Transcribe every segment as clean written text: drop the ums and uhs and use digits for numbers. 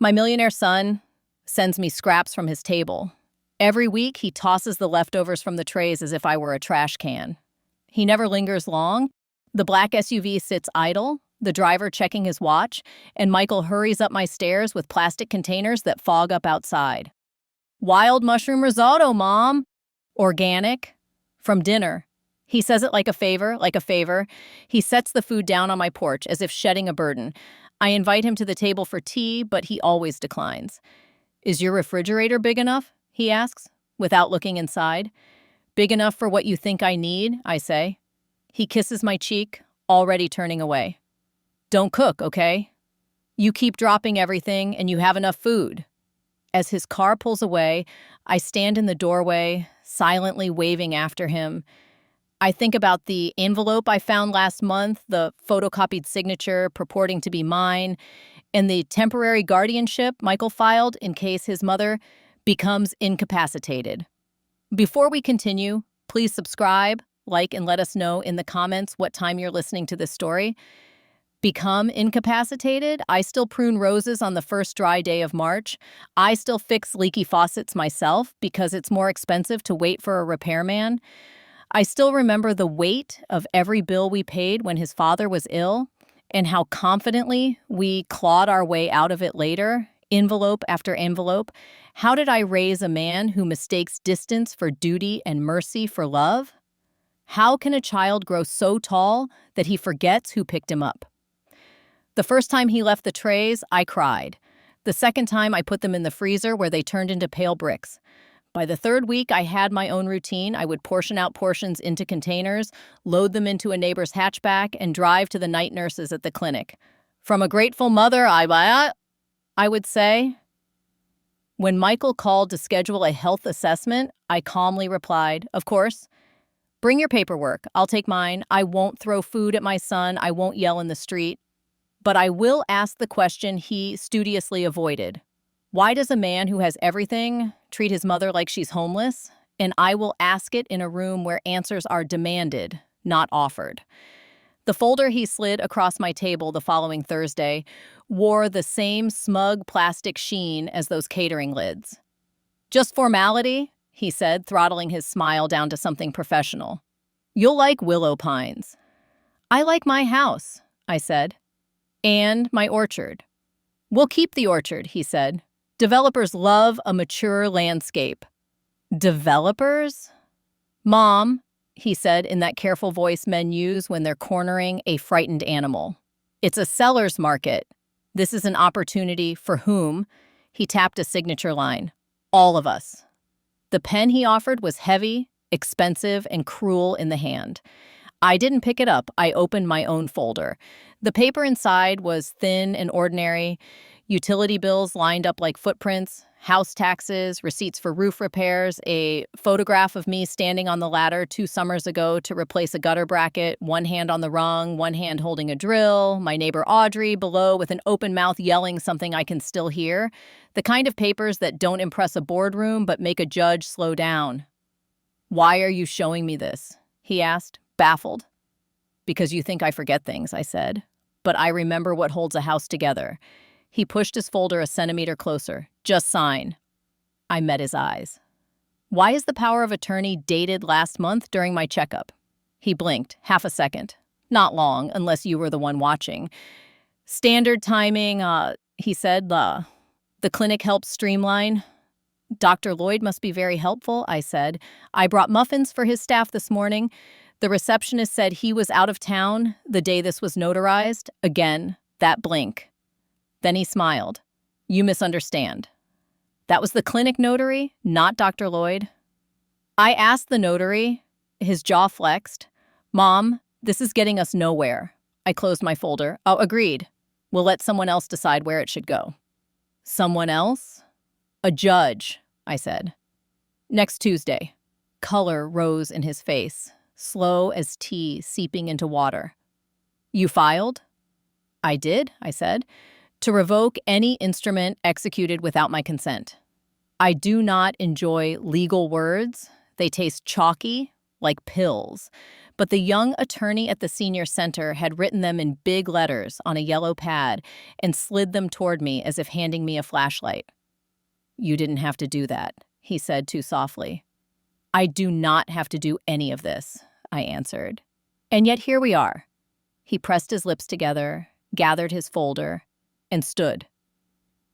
My millionaire son sends me scraps from his table. Every week, he tosses the leftovers from the trays as if I were a trash can. He never lingers long. The black SUV sits idle, the driver checking his watch, and Michael hurries up my stairs with plastic containers that fog up outside. Wild mushroom risotto, Mom. Organic. From dinner. He says it like a favor, like a favor. He sets the food down on my porch as if shedding a burden. I invite him to the table for tea, but he always declines. Is your refrigerator big enough? He asks, without looking inside. Big enough for what you think I need, I say. He kisses my cheek, already turning away. Don't cook, okay? You keep dropping everything and you have enough food. As his car pulls away, I stand in the doorway, silently waving after him. I think about the envelope I found last month, the photocopied signature purporting to be mine, and the temporary guardianship Michael filed in case his mother becomes incapacitated. Before we continue, please subscribe, like, and let us know in the comments what time you're listening to this story. Become incapacitated? I still prune roses on the first dry day of March. I still fix leaky faucets myself because it's more expensive to wait for a repairman. I still remember the weight of every bill we paid when his father was ill and how confidently we clawed our way out of it later, envelope after envelope. How did I raise a man who mistakes distance for duty and mercy for love? How can a child grow so tall that he forgets who picked him up? The first time he left the trays, I cried. The second time, I put them in the freezer where they turned into pale bricks. By the third week, I had my own routine. I would portion out portions into containers, load them into a neighbor's hatchback, and drive to the night nurses at the clinic. From a grateful mother, I would say. When Michael called to schedule a health assessment, I calmly replied, of course. Bring your paperwork. I'll take mine. I won't throw food at my son. I won't yell in the street. But I will ask the question he studiously avoided. Why does a man who has everything treat his mother like she's homeless? And I will ask it in a room where answers are demanded, not offered. The folder he slid across my table the following Thursday wore the same smug plastic sheen as those catering lids. Just formality, he said, throttling his smile down to something professional. You'll like willow pines. I like my house, I said. And my orchard. We'll keep the orchard, he said. Developers love a mature landscape. Developers? Mom, he said in that careful voice men use when they're cornering a frightened animal. It's a seller's market. This is an opportunity for whom? He tapped a signature line. All of us. The pen he offered was heavy, expensive, and cruel in the hand. I didn't pick it up. I opened my own folder. The paper inside was thin and ordinary. Utility bills lined up like footprints, house taxes, receipts for roof repairs, a photograph of me standing on the ladder 2 summers ago to replace a gutter bracket, one hand on the rung, one hand holding a drill, my neighbor Audrey below with an open mouth yelling something I can still hear. The kind of papers that don't impress a boardroom but make a judge slow down. Why are you showing me this? He asked, baffled. Because you think I forget things, I said. But I remember what holds a house together. He pushed his folder a centimeter closer. Just sign. I met his eyes. Why is the power of attorney dated last month during my checkup? He blinked, half a second. Not long, unless you were the one watching. Standard timing, he said. The clinic helps streamline. Dr. Lloyd must be very helpful, I said. I brought muffins for his staff this morning. The receptionist said he was out of town the day this was notarized. Again, that blink. Then he smiled. You misunderstand. That was the clinic notary, not Dr. Lloyd. I asked the notary. His jaw flexed. Mom, this is getting us nowhere. I closed my folder. Oh, agreed. We'll let someone else decide where it should go. Someone else? A judge, I said. Next Tuesday. Color rose in his face, slow as tea seeping into water. You filed? I did, I said. To revoke any instrument executed without my consent. I do not enjoy legal words. They taste chalky, like pills. but the young attorney at the senior center had written them in big letters on a yellow pad and slid them toward me as if handing me a flashlight. "You didn't have to do that," he said too softly. "I do not have to do any of this," I answered. "And yet here we are." He pressed his lips together, gathered his folder, and stood.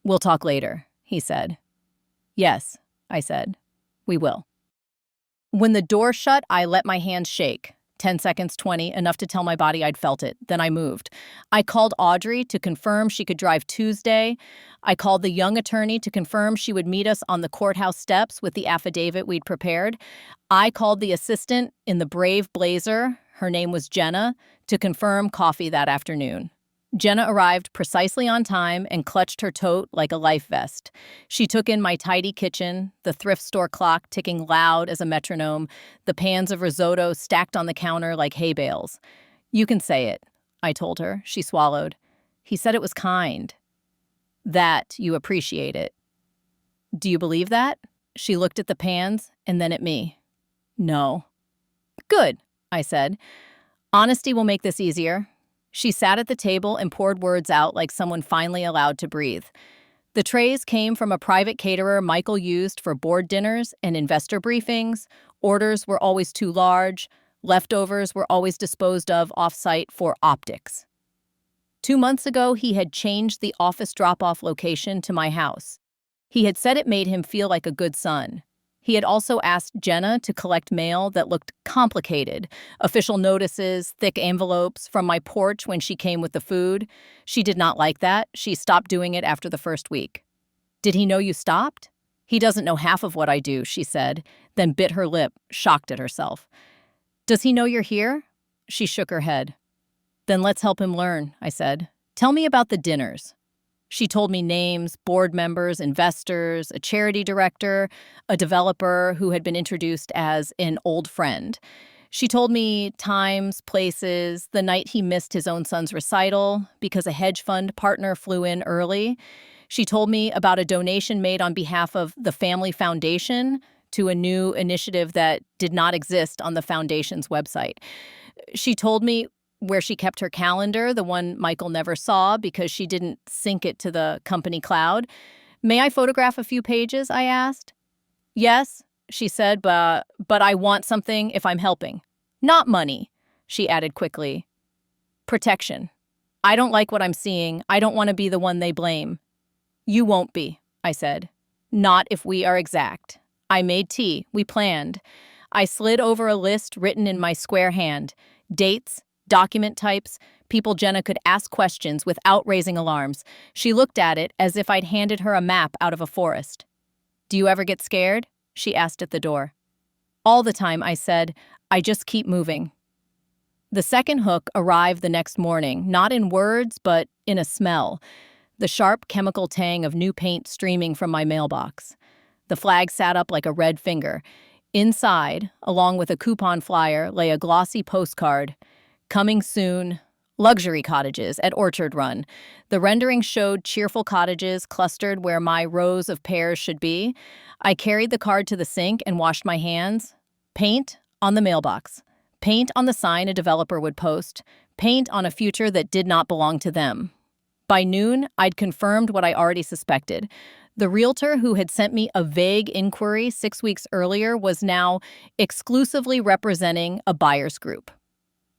"We'll talk later," he said. "Yes," I said. "We will." When the door shut, I let my hands shake. 10 seconds, 20, enough to tell my body I'd felt it. Then I moved. I called Audrey to confirm she could drive Tuesday. I called the young attorney to confirm she would meet us on the courthouse steps with the affidavit we'd prepared. I called the assistant in the brave blazer, her name was Jenna, to confirm coffee that afternoon. Jenna arrived precisely on time and clutched her tote like a life vest. She took in my tidy kitchen, the thrift store clock ticking loud as a metronome, the pans of risotto stacked on the counter like hay bales. "You can say it," I told her. She swallowed. "He said it was kind. That you appreciate it." "Do you believe that?" She looked at the pans and then at me. "No." "Good," I said. "Honesty will make this easier." She sat at the table and poured words out like someone finally allowed to breathe. The trays came from a private caterer Michael used for board dinners and investor briefings. Orders were always too large. Leftovers were always disposed of off-site for optics. 2 months ago, he had changed the office drop-off location to my house. He had said it made him feel like a good son. He had also asked Jenna to collect mail that looked complicated, official notices, thick envelopes from my porch when she came with the food. She did not like that. She stopped doing it after the first week. "Did he know you stopped?" "He doesn't know half of what I do," she said, then bit her lip, shocked at herself. "Does he know you're here?" She shook her head. "Then let's help him learn," I said. "Tell me about the dinners." She told me names, board members, investors, a charity director, a developer who had been introduced as an old friend. She told me times, places, the night he missed his own son's recital because a hedge fund partner flew in early. She told me about a donation made on behalf of the Family Foundation to a new initiative that did not exist on the foundation's website. She told me where she kept her calendar, the one Michael never saw because she didn't sync it to the company cloud. "May I photograph a few pages?" I asked. "Yes," she said, but I want something if I'm helping. "Not money," she added quickly. "Protection. I don't like what I'm seeing. I don't want to be the one they blame." "You won't be," I said. "Not if we are exact." I made tea. We planned. I slid over a list written in my square hand. Dates, document types, people Jenna could ask questions without raising alarms. She looked at it as if I'd handed her a map out of a forest. "Do you ever get scared?" she asked at the door. "All the time," I said. "I just keep moving." The second hook arrived the next morning, not in words, but in a smell. The sharp chemical tang of new paint streaming from my mailbox. The flag sat up like a red finger. Inside, along with a coupon flyer, lay a glossy postcard. "Coming soon. Luxury cottages at Orchard Run." The rendering showed cheerful cottages clustered where my rows of pears should be. I carried the card to the sink and washed my hands. Paint on the mailbox. Paint on the sign a developer would post. Paint on a future that did not belong to them. By noon, I'd confirmed what I already suspected. The realtor who had sent me a vague inquiry 6 weeks earlier was now exclusively representing a buyer's group.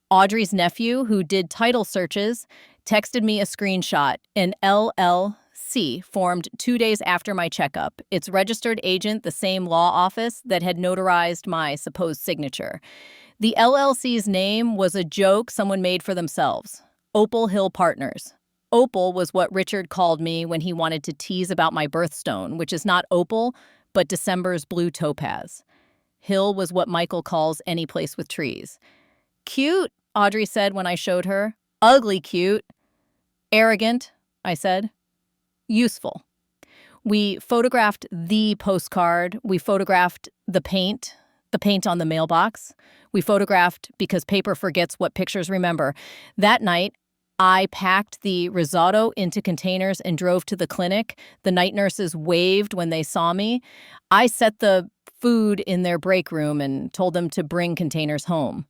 Audrey's nephew, who did title searches, texted me a screenshot. An LLC formed 2 days after my checkup. Its registered agent, the same law office that had notarized my supposed signature. The LLC's name was a joke someone made for themselves. Opal Hill Partners. Opal was what Richard called me when he wanted to tease about my birthstone, which is not opal, but December's blue topaz. Hill was what Michael calls any place with trees. "Cute," Audrey said when I showed her. "Ugly cute." "Arrogant," I said. "Useful." We photographed the postcard. We photographed the paint on the mailbox. We photographed because paper forgets what pictures remember. That night, I packed the risotto into containers and drove to the clinic. The night nurses waved when they saw me. I set the food in their break room and told them to bring containers home.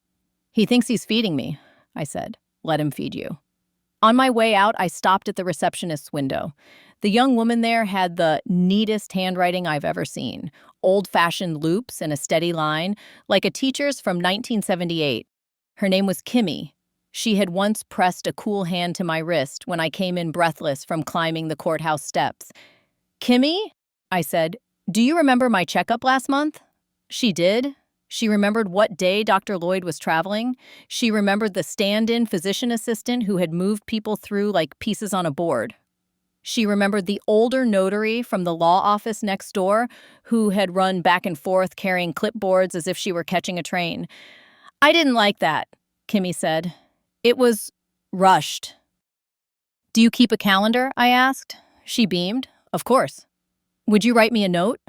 He thinks he's feeding me, I said. Let him feed you. On my way out, I stopped at the receptionist's window. The young woman there had the neatest handwriting I've ever seen. Old-fashioned loops and a steady line, like a teacher's from 1978. Her name was Kimmy. She had once pressed a cool hand to my wrist when I came in breathless from climbing the courthouse steps. "Kimmy?" I said. "Do you remember my checkup last month?" She did. She remembered what day Dr. Lloyd was traveling. She remembered the stand-in physician assistant who had moved people through like pieces on a board. She remembered the older notary from the law office next door who had run back and forth carrying clipboards as if she were catching a train. "I didn't like that," Kimmy said. "It was rushed." "Do you keep a calendar?" I asked. She beamed. "Of course." "Would you write me a note?"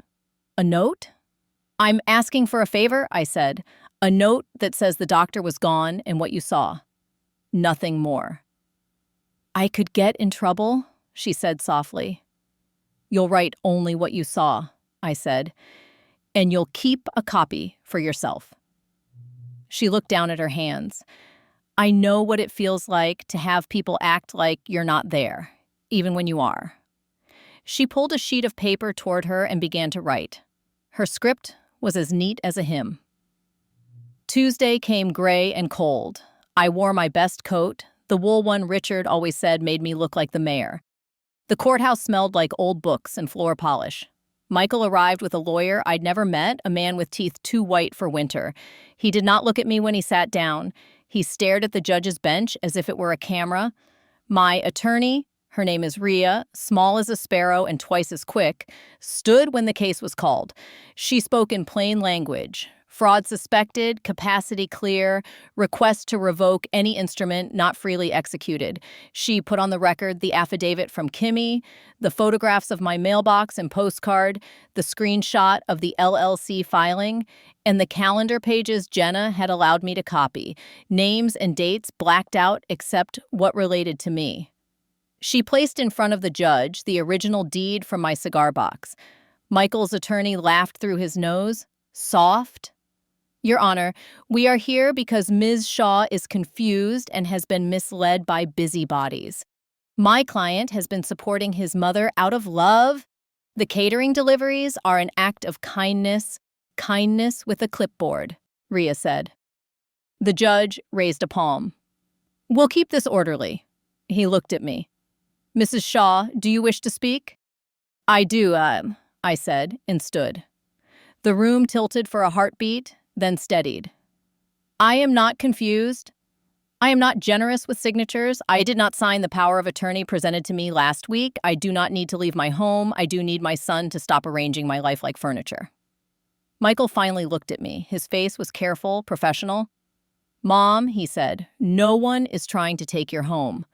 "A note?" "I'm asking for a favor," I said. "A note that says the doctor was gone and what you saw. Nothing more." "I could get in trouble," she said softly. "You'll write only what you saw," I said, "and you'll keep a copy for yourself." She looked down at her hands. "I know what it feels like to have people act like you're not there, even when you are." She pulled a sheet of paper toward her and began to write. Her script was as neat as a hymn. Tuesday came gray and cold. I wore my best coat, the wool one Richard always said made me look like the mayor. The courthouse smelled like old books and floor polish. Michael arrived with a lawyer I'd never met, a man with teeth too white for winter. He did not look at me when he sat down. He stared at the judge's bench as if it were a camera. My attorney, her name is Rhea, small as a sparrow and twice as quick, stood when the case was called. She spoke in plain language. Fraud suspected, capacity clear, request to revoke any instrument not freely executed. She put on the record the affidavit from Kimmy, the photographs of my mailbox and postcard, the screenshot of the LLC filing, and the calendar pages Jenna had allowed me to copy, names and dates blacked out except what related to me. She placed in front of the judge the original deed from my cigar box. Michael's attorney laughed through his nose. Soft. "Your Honor, we are here because Ms. Shaw is confused and has been misled by busybodies. My client has been supporting his mother out of love. The catering deliveries are an act of kindness with a clipboard," Rhea said. The judge raised a palm. "We'll keep this orderly." He looked at me. "Mrs. Shaw, do you wish to speak?" "I do, I said, and stood. The room tilted for a heartbeat, then steadied. "I am not confused. I am not generous with signatures. I did not sign the power of attorney presented to me last week. I do not need to leave my home. I do need my son to stop arranging my life like furniture." Michael finally looked at me. His face was careful, professional. "Mom," he said, "no one is trying to take your home."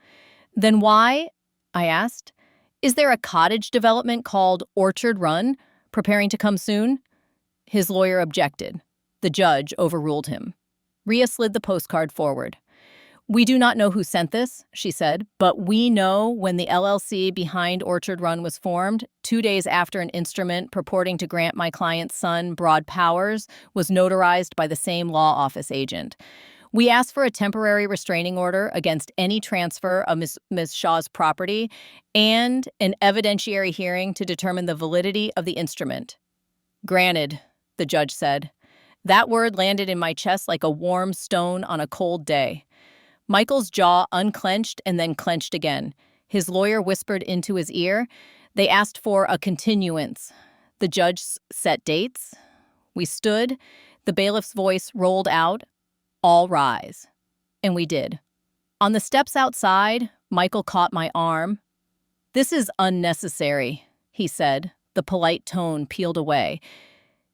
"Then why?" I asked. "Is there a cottage development called Orchard Run preparing to come soon?" His lawyer objected. The judge overruled him. Rhea slid the postcard forward. "We do not know who sent this," she said, "but we know when the LLC behind Orchard Run was formed, 2 days after an instrument purporting to grant my client's son broad powers was notarized by the same law office agent. We asked for a temporary restraining order against any transfer of Ms. Shaw's property and an evidentiary hearing to determine the validity of the instrument." "Granted," the judge said. That word landed in my chest like a warm stone on a cold day. Michael's jaw unclenched and then clenched again. His lawyer whispered into his ear. They asked for a continuance. The judge set dates. We stood. The bailiff's voice rolled out. "All rise." And we did. On the steps outside, Michael caught my arm. "This is unnecessary," he said. The polite tone peeled away.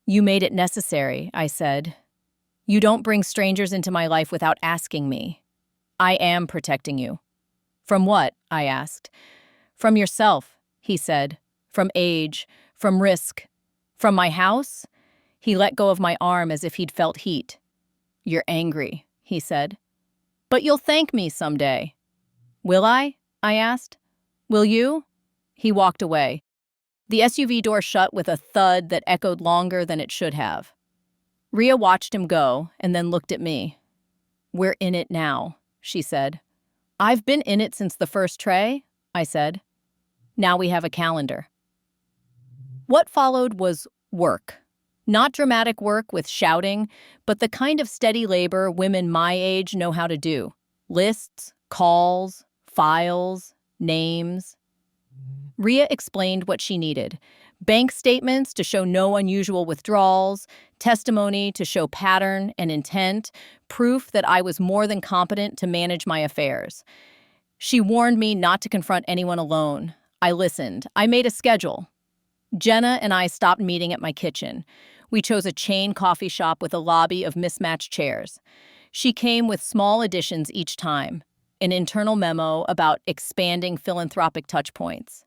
"You made it necessary," I said. "You don't bring strangers into my life without asking me. I am protecting you." "From what?" I asked. "From yourself," he said. "From age, from risk. From my house?" He let go of my arm as if he'd felt heat. "You're angry," he said. "But you'll thank me someday." "Will I?" I asked. "Will you?" He walked away. The SUV door shut with a thud that echoed longer than it should have. Rhea watched him go and then looked at me. We're in it now, she said. I've been in it since the first tray, I said. Now we have a calendar. What followed was work. Not dramatic work with shouting, but the kind of steady labor women my age know how to do. Lists, calls, files, names. Rhea explained what she needed. Bank statements to show no unusual withdrawals, testimony to show pattern and intent, proof that I was more than competent to manage my affairs. She warned me not to confront anyone alone. I listened. I made a schedule. Jenna and I stopped meeting at my kitchen. We chose a chain coffee shop with a lobby of mismatched chairs. She came with small additions each time. An internal memo about expanding philanthropic touchpoints.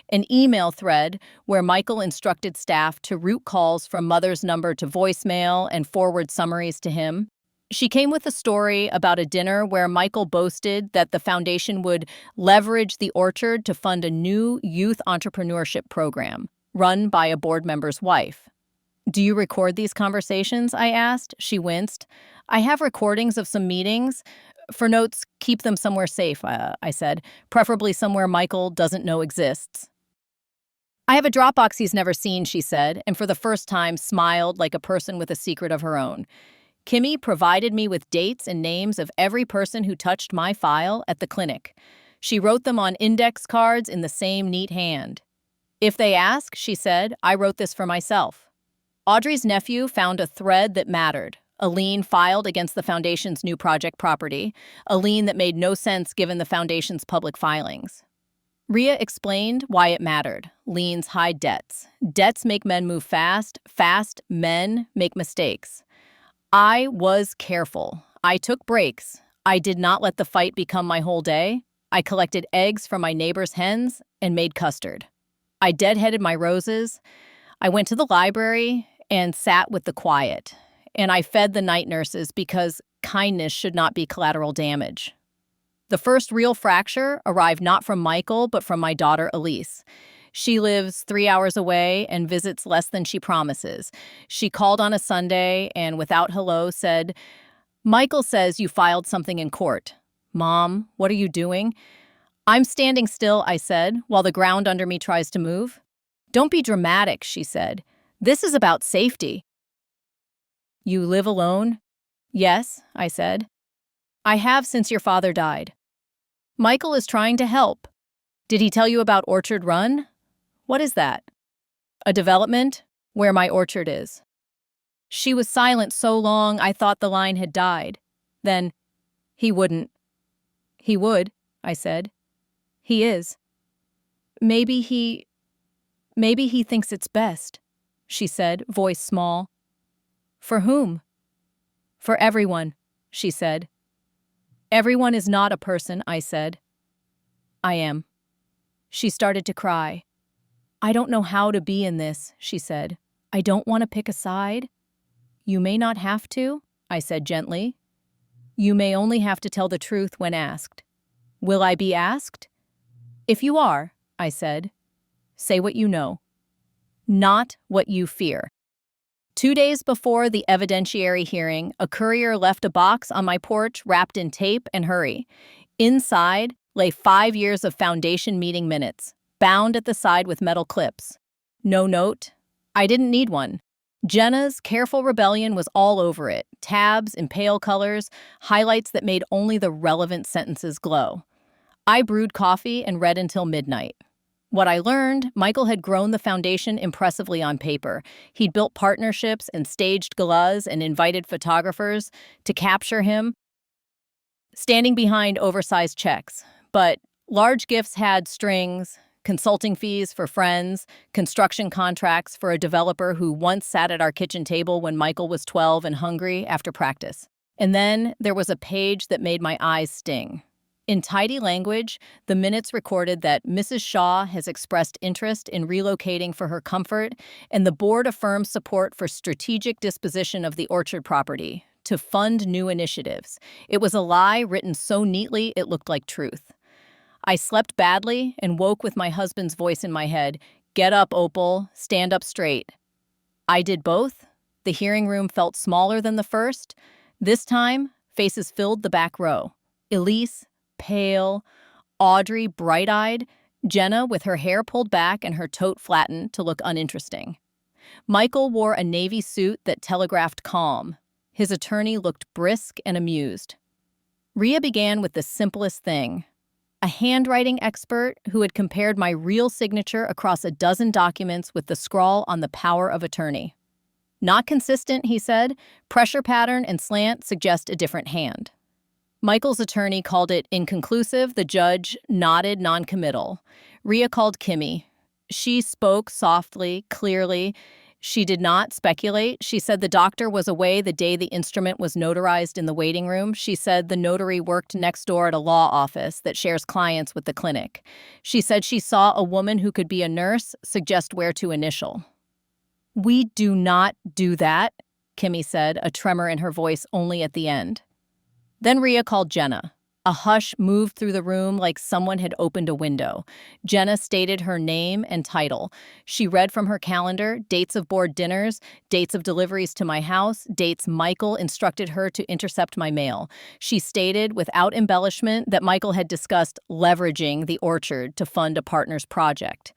An email thread where Michael instructed staff to route calls from mother's number to voicemail and forward summaries to him. She came with a story about a dinner where Michael boasted that the foundation would leverage the orchard to fund a new youth entrepreneurship program run by a board member's wife. Do you record these conversations? I asked. She winced. I have recordings of some meetings. For notes, keep them somewhere safe, I said, preferably somewhere Michael doesn't know exists. I have a Dropbox he's never seen, she said, and for the first time smiled like a person with a secret of her own. Kimmy provided me with dates and names of every person who touched my file at the clinic. She wrote them on index cards in the same neat hand. If they ask, she said, I wrote this for myself. Audrey's nephew found a thread that mattered. A lien filed against the foundation's new project property, a lien that made no sense given the foundation's public filings. Rhea explained why it mattered. Liens hide debts. Debts make men move fast. Fast men make mistakes. I was careful. I took breaks. I did not let the fight become my whole day. I collected eggs from my neighbor's hens and made custard. I deadheaded my roses. I went to the library and sat with the quiet. And I fed the night nurses because kindness should not be collateral damage. The first real fracture arrived not from Michael, but from my daughter, Elise. She lives 3 hours away and visits less than she promises. She called on a Sunday and without hello said, Michael says you filed something in court. Mom, what are you doing? I'm standing still, I said, while the ground under me tries to move. Don't be dramatic, she said. This is about safety. You live alone? Yes, I said. I have since your father died. Michael is trying to help. Did he tell you about Orchard Run? What is that? A development where my orchard is. She was silent so long I thought the line had died. Then, he wouldn't. He would, I said. He is. Maybe he thinks it's best, she said, voice small. For whom? For everyone, she said. Everyone is not a person, I said. I am. She started to cry. I don't know how to be in this, she said. I don't want to pick a side. You may not have to, I said gently. You may only have to tell the truth when asked. Will I be asked? If you are, I said, say what you know. Not what you fear. 2 days before the evidentiary hearing, a courier left a box on my porch wrapped in tape and hurry. Inside lay 5 years of foundation meeting minutes, bound at the side with metal clips. No note. I didn't need one. Jenna's careful rebellion was all over it, tabs in pale colors, highlights that made only the relevant sentences glow. I brewed coffee and read until midnight. What I learned, Michael had grown the foundation impressively on paper. He'd built partnerships and staged galas and invited photographers to capture him, standing behind oversized checks. But large gifts had strings, consulting fees for friends, construction contracts for a developer who once sat at our kitchen table when Michael was 12 and hungry after practice. And then there was a page that made my eyes sting. In tidy language, the minutes recorded that Mrs. Shaw has expressed interest in relocating for her comfort, and the board affirms support for strategic disposition of the orchard property to fund new initiatives. It was a lie written so neatly it looked like truth. I slept badly and woke with my husband's voice in my head, "Get up, Opal, stand up straight." I did both. The hearing room felt smaller than the first. This time, Faces filled the back row. Elise, pale. Audrey, bright-eyed. Jenna, with her hair pulled back and her tote flattened to look uninteresting. Michael wore a navy suit that telegraphed calm. His attorney looked brisk and amused. Rhea began with the simplest thing. A handwriting expert who had compared my real signature across a dozen documents with the scrawl on the power of attorney. Not consistent, he said. Pressure pattern and slant suggest a different hand. Michael's attorney called it inconclusive. The judge nodded noncommittal. Rhea called Kimmy. She spoke softly, clearly. She did not speculate. She said the doctor was away the day the instrument was notarized in the waiting room. She said the notary worked next door at a law office that shares clients with the clinic. She said she saw a woman who could be a nurse suggest where to initial. "We do not do that," Kimmy said, a tremor in her voice only at the end. Then Rhea called Jenna. A hush moved through the room like someone had opened a window. Jenna stated her name and title. She read from her calendar, dates of board dinners, dates of deliveries to my house, dates Michael instructed her to intercept my mail. She stated, without embellishment, that Michael had discussed leveraging the orchard to fund a partner's project.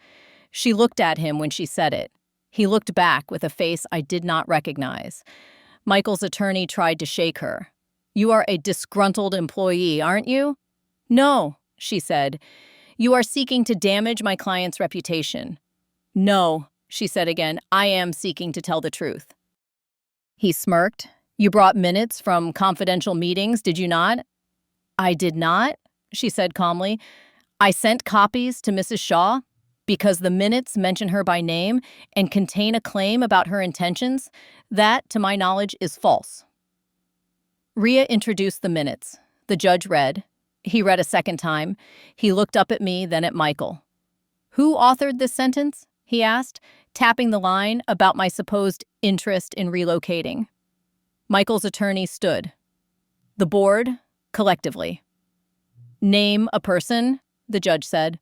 She looked at him when she said it. He looked back with a face I did not recognize. Michael's attorney tried to shake her. "You are a disgruntled employee, aren't you?" "No," she said. "You are seeking to damage my client's reputation." "No," she said again. "I am seeking to tell the truth." He smirked. "You brought minutes from confidential meetings, did you not?" "I did not," she said calmly. "I sent copies to Mrs. Shaw because the minutes mention her by name and contain a claim about her intentions. That, to my knowledge, is false." Rhea introduced the minutes. The judge read. He read a second time. He looked up at me, then at Michael. "Who authored this sentence?" he asked, tapping the line about my supposed interest in relocating. Michael's attorney stood. "The board, collectively." "Name a person," the judge said.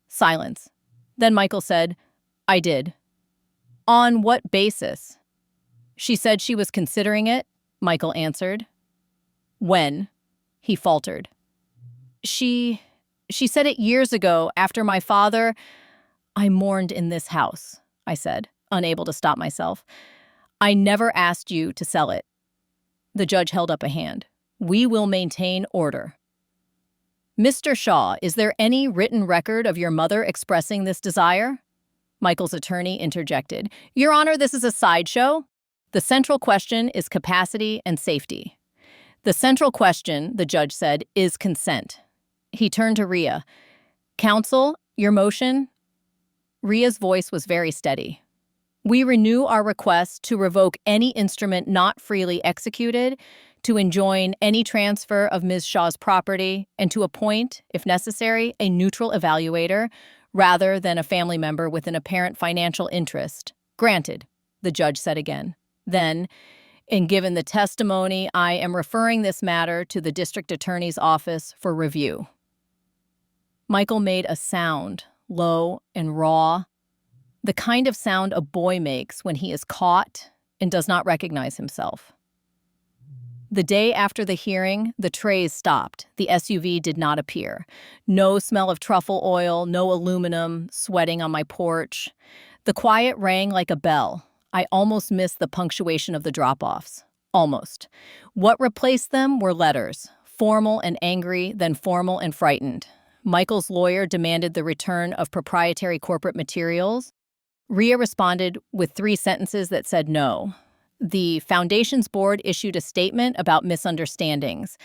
Silence. Then Michael said, "I did." "On what basis?" "She said she was considering it," Michael answered. "When?" he faltered. She said it years ago, after my father—" "I mourned in this house," I said, unable to stop myself. "I never asked you to sell it." The judge held up a hand. "We will maintain order." "Mr. Shaw, is there any written record of your mother expressing this desire?" Michael's attorney interjected. "Your Honor, this is a sideshow. The central question is capacity and safety." "The central question," the judge said, "is consent." He turned to Rhea. "Counsel, your motion?" Rhea's voice was very steady. "We renew our request to revoke any instrument not freely executed, to enjoin any transfer of Ms. Shaw's property, and to appoint, if necessary, a neutral evaluator, rather than a family member with an apparent financial interest." "Granted," the judge said again. Then, "And given the testimony, I am referring this matter to the district attorney's office for review." Michael made a sound, low and raw, the kind of sound a boy makes when he is caught and does not recognize himself. The day after the hearing, the trays stopped. The SUV did not appear. No smell of truffle oil, no aluminum, sweating on my porch. The quiet rang like a bell. I almost missed the punctuation of the drop-offs. Almost. What replaced them were letters, formal and angry, then formal and frightened. Michael's lawyer demanded the return of proprietary corporate materials. Rhea responded with 3 sentences that said no. The Foundation's board issued a statement about misunderstandings.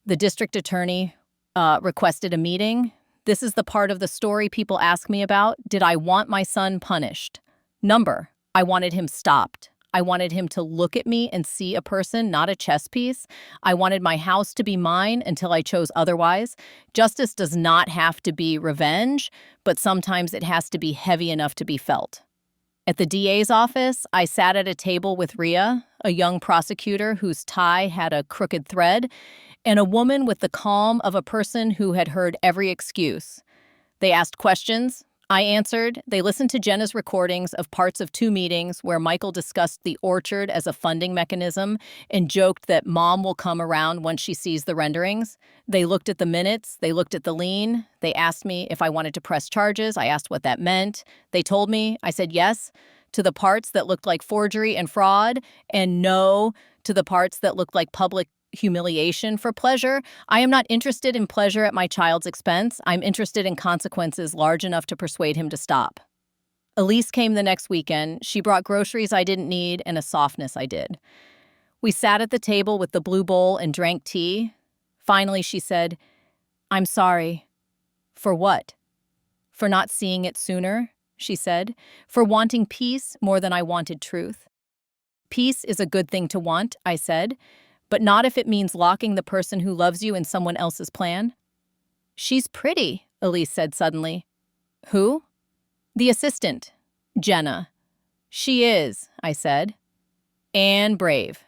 The district attorney requested a meeting. This is the part of the story people ask me about. Did I want my son punished? Number. I wanted him stopped. I wanted him to look at me and see a person, not a chess piece. I wanted my house to be mine until I chose otherwise. Justice does not have to be revenge, but sometimes it has to be heavy enough to be felt. At the DA's office, I sat at a table with Rhea, a young prosecutor whose tie had a crooked thread, and a woman with the calm of a person who had heard every excuse. They asked questions. I answered. They listened to Jenna's recordings of parts of 2 meetings where Michael discussed the orchard as a funding mechanism and joked that mom will come around once she sees the renderings. They looked at the minutes. They looked at the lien. They asked me if I wanted to press charges. I asked what that meant. They told me. I said yes to the parts that looked like forgery and fraud, and no to the parts that looked like public humiliation for pleasure. I am not interested in pleasure at my child's expense. I'm interested in consequences large enough to persuade him to stop. Elise came the next weekend. She brought groceries I didn't need and a softness I did. We sat at the table with the blue bowl and drank tea. Finally, she said, "I'm sorry." "For what?" "For not seeing it sooner," she said. "For wanting peace more than I wanted truth." "Peace is a good thing to want," I said, "but not if it means locking the person who loves you in someone else's plan." "She's pretty," Elise said suddenly. "Who?" "The assistant, Jenna." "She is," I said. "And brave."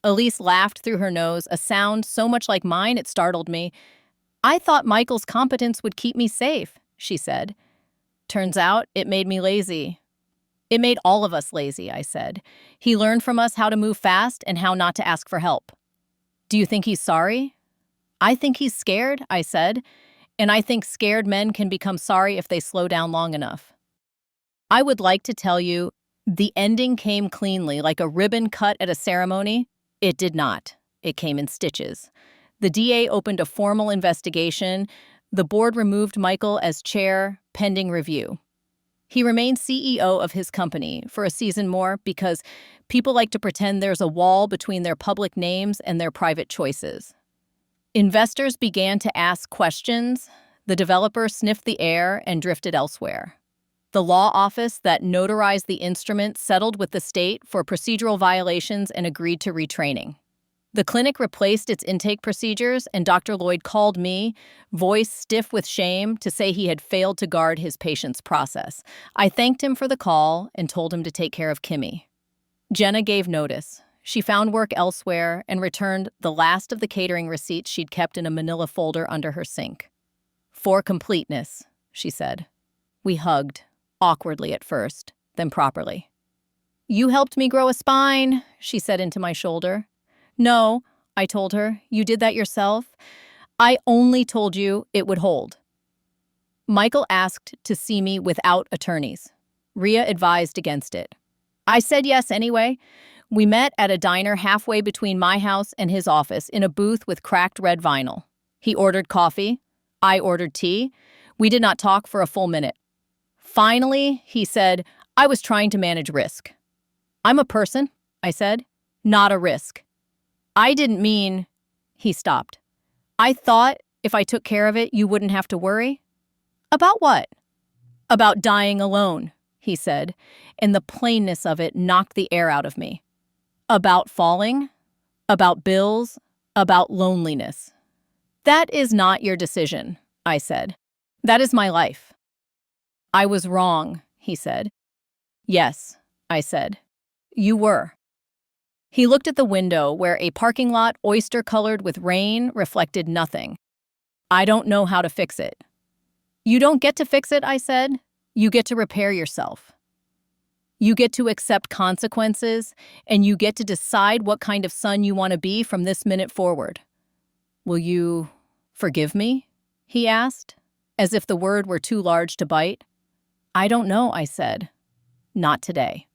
Elise laughed through her nose, a sound so much like mine it startled me. "I thought Michael's competence would keep me safe," she said. "Turns out it made me lazy." "It made all of us lazy," I said. "He learned from us how to move fast and how not to ask for help." "Do you think he's sorry?" "I think he's scared," I said, "and I think scared men can become sorry if they slow down long enough." I would like to tell you the ending came cleanly, like a ribbon cut at a ceremony. It did not. It came in stitches. The DA opened a formal investigation. The board removed Michael as chair, pending review. He remained CEO of his company for a season more because people like to pretend there's a wall between their public names and their private choices. Investors began to ask questions. The developer sniffed the air and drifted elsewhere. The law office that notarized the instrument settled with the state for procedural violations and agreed to retraining. The clinic replaced its intake procedures, and Dr. Lloyd called me, voice stiff with shame, to say he had failed to guard his patient's process. I thanked him for the call and told him to take care of Kimmy. Jenna gave notice. She found work elsewhere and returned the last of the catering receipts she'd kept in a manila folder under her sink. "For completeness," she said. We hugged, awkwardly at first, then properly. "You helped me grow a spine," she said into my shoulder. "No," I told her, "you did that yourself. I only told you it would hold." Michael asked to see me without attorneys. Rhea advised against it. I said yes anyway. We met at a diner halfway between my house and his office in a booth with cracked red vinyl. He ordered coffee. I ordered tea. We did not talk for a full minute. Finally, he said, "I was trying to manage risk." "I'm a person," I said, "not a risk." "I didn't mean—" He stopped. "I thought if I took care of it, you wouldn't have to worry." "About what?" "About dying alone," he said, and the plainness of it knocked the air out of me. "About falling, about bills, about loneliness." "That is not your decision," I said. "That is my life." "I was wrong," he said. "Yes," I said. "You were." He looked at the window where a parking lot, oyster-colored with rain, reflected nothing. "I don't know how to fix it." "You don't get to fix it," I said. "You get to repair yourself. You get to accept consequences, and you get to decide what kind of son you want to be from this minute forward." "Will you forgive me?" he asked, as if the word were too large to bite. "I don't know," I said. "Not today."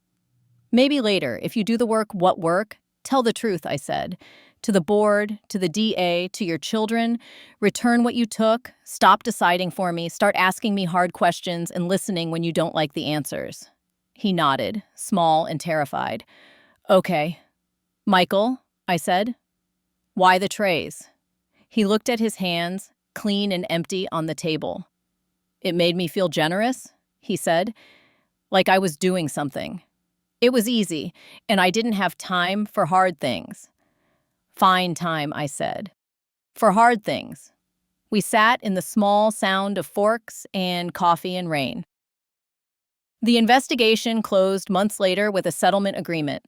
"Maybe later, if you do the work." "What work?" "Tell the truth," I said. "To the board, to the DA, to your children. Return what you took. Stop deciding for me. Start asking me hard questions and listening when you don't like the answers." He nodded, small and terrified. "Okay." "Michael," I said. "Why the trays?" He looked at his hands, clean and empty, on the table. "It made me feel generous," he said, "like I was doing something. It was easy, and I didn't have time for hard things." "Fine time," I said. "For hard things." We sat in the small sound of forks and coffee and rain. The investigation closed months later with a settlement agreement.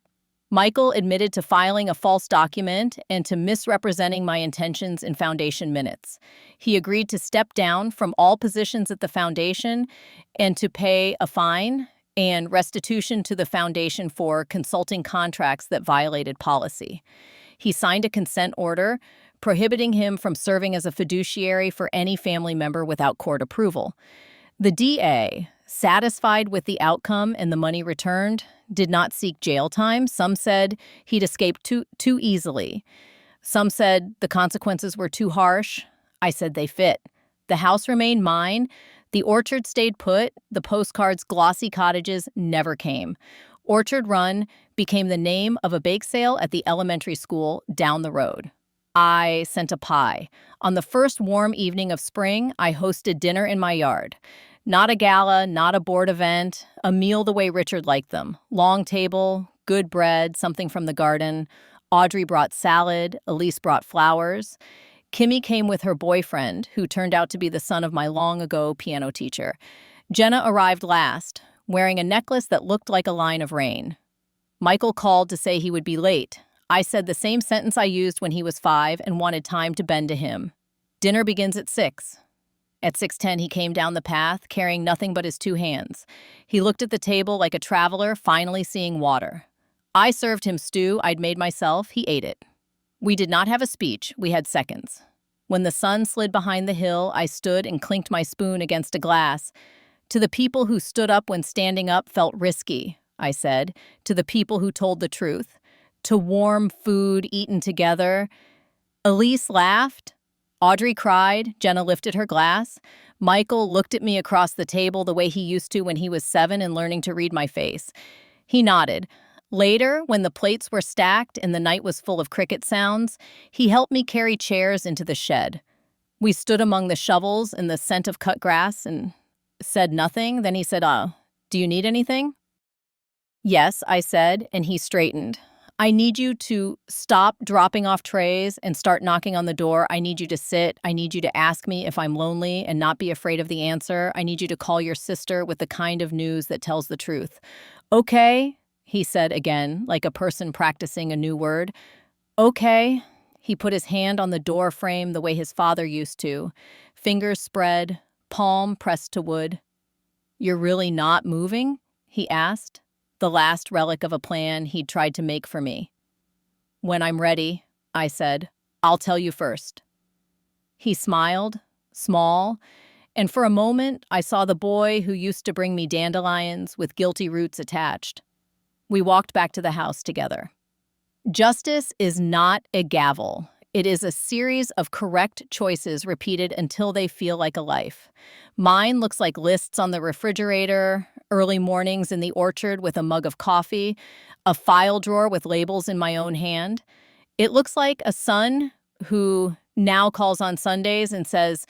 Michael admitted to filing a false document and to misrepresenting my intentions in foundation minutes. He agreed to step down from all positions at the foundation and to pay a fine and restitution to the foundation for consulting contracts that violated policy. He signed a consent order prohibiting him from serving as a fiduciary for any family member without court approval. The DA, satisfied with the outcome and the money returned, did not seek jail time. Some said he'd escaped too easily. Some said the consequences were too harsh. I said they fit. The house remained mine. The orchard stayed put. The postcards' glossy cottages never came. Orchard Run became the name of a bake sale at the elementary school down the road. I sent a pie. On the first warm evening of spring, I hosted dinner in my yard. Not a gala, not a board event, a meal the way Richard liked them. Long table, good bread, something from the garden. Audrey brought salad, Elise brought flowers. Kimmy came with her boyfriend, who turned out to be the son of my long-ago piano teacher. Jenna arrived last, wearing a necklace that looked like a line of rain. Michael called to say he would be late. I said the same sentence I used when he was 5 and wanted time to bend to him. Dinner begins at 6. At 6:10, he came down the path, carrying nothing but his 2 hands. He looked at the table like a traveler finally seeing water. I served him stew I'd made myself. He ate it. We did not have a speech. We had seconds. When the sun slid behind the hill, I stood and clinked my spoon against a glass. To the people who stood up when standing up felt risky, I said. To the people who told the truth. To warm food eaten together. Elise laughed. Audrey cried. Jenna lifted her glass. Michael looked at me across the table the way he used to when he was 7 and learning to read my face. He nodded. Later, when the plates were stacked and the night was full of cricket sounds, he helped me carry chairs into the shed. We stood among the shovels and the scent of cut grass and said nothing. Then he said, do you need anything? Yes, I said, and he straightened. I need you to stop dropping off trays and start knocking on the door. I need you to sit. I need you to ask me if I'm lonely and not be afraid of the answer. I need you to call your sister with the kind of news that tells the truth. Okay, he said again, like a person practicing a new word. Okay. He put his hand on the door frame the way his father used to. Fingers spread, palm pressed to wood. You're really not moving? He asked. The last relic of a plan he'd tried to make for me. When I'm ready, I said, I'll tell you first. He smiled, small, and for a moment I saw the boy who used to bring me dandelions with guilty roots attached. We walked back to the house together. Justice is not a gavel. It is a series of correct choices repeated until they feel like a life. Mine looks like lists on the refrigerator, early mornings in the orchard with a mug of coffee, a file drawer with labels in my own hand. It looks like a son who now calls on Sundays and says,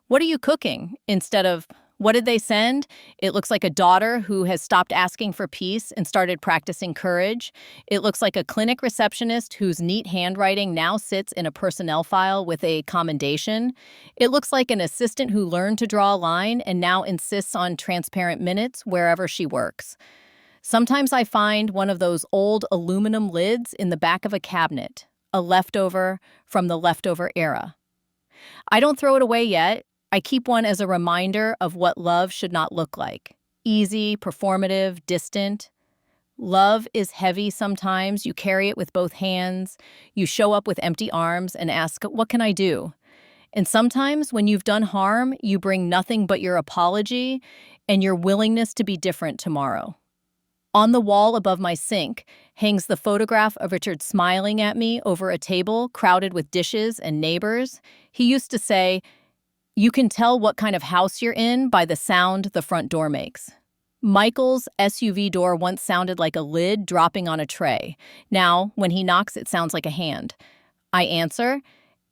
"What are you cooking?" instead of, "What did they send?" It looks like a daughter who has stopped asking for peace and started practicing courage. It looks like a clinic receptionist whose neat handwriting now sits in a personnel file with a commendation. It looks like an assistant who learned to draw a line and now insists on transparent minutes wherever she works. Sometimes I find one of those old aluminum lids in the back of a cabinet, a leftover from the leftover era. I don't throw it away yet. I keep one as a reminder of what love should not look like. Easy, performative, distant. Love is heavy sometimes. You carry it with both hands. You show up with empty arms and ask, "What can I do?" And sometimes when you've done harm, you bring nothing but your apology and your willingness to be different tomorrow. On the wall above my sink hangs the photograph of Richard smiling at me over a table crowded with dishes and neighbors. He used to say, "You can tell what kind of house you're in by the sound the front door makes." Michael's SUV door once sounded like a lid dropping on a tray. Now, when he knocks, it sounds like a hand. I answer,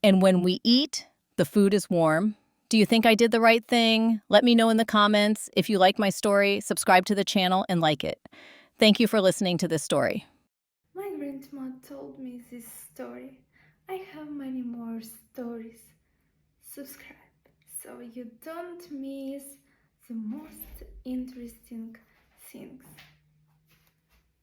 and when we eat, the food is warm. Do you think I did the right thing? Let me know in the comments. If you like my story, subscribe to the channel and like it. Thank you for listening to this story. My grandma told me this story. I have many more stories. Subscribe so you don't miss the most interesting things.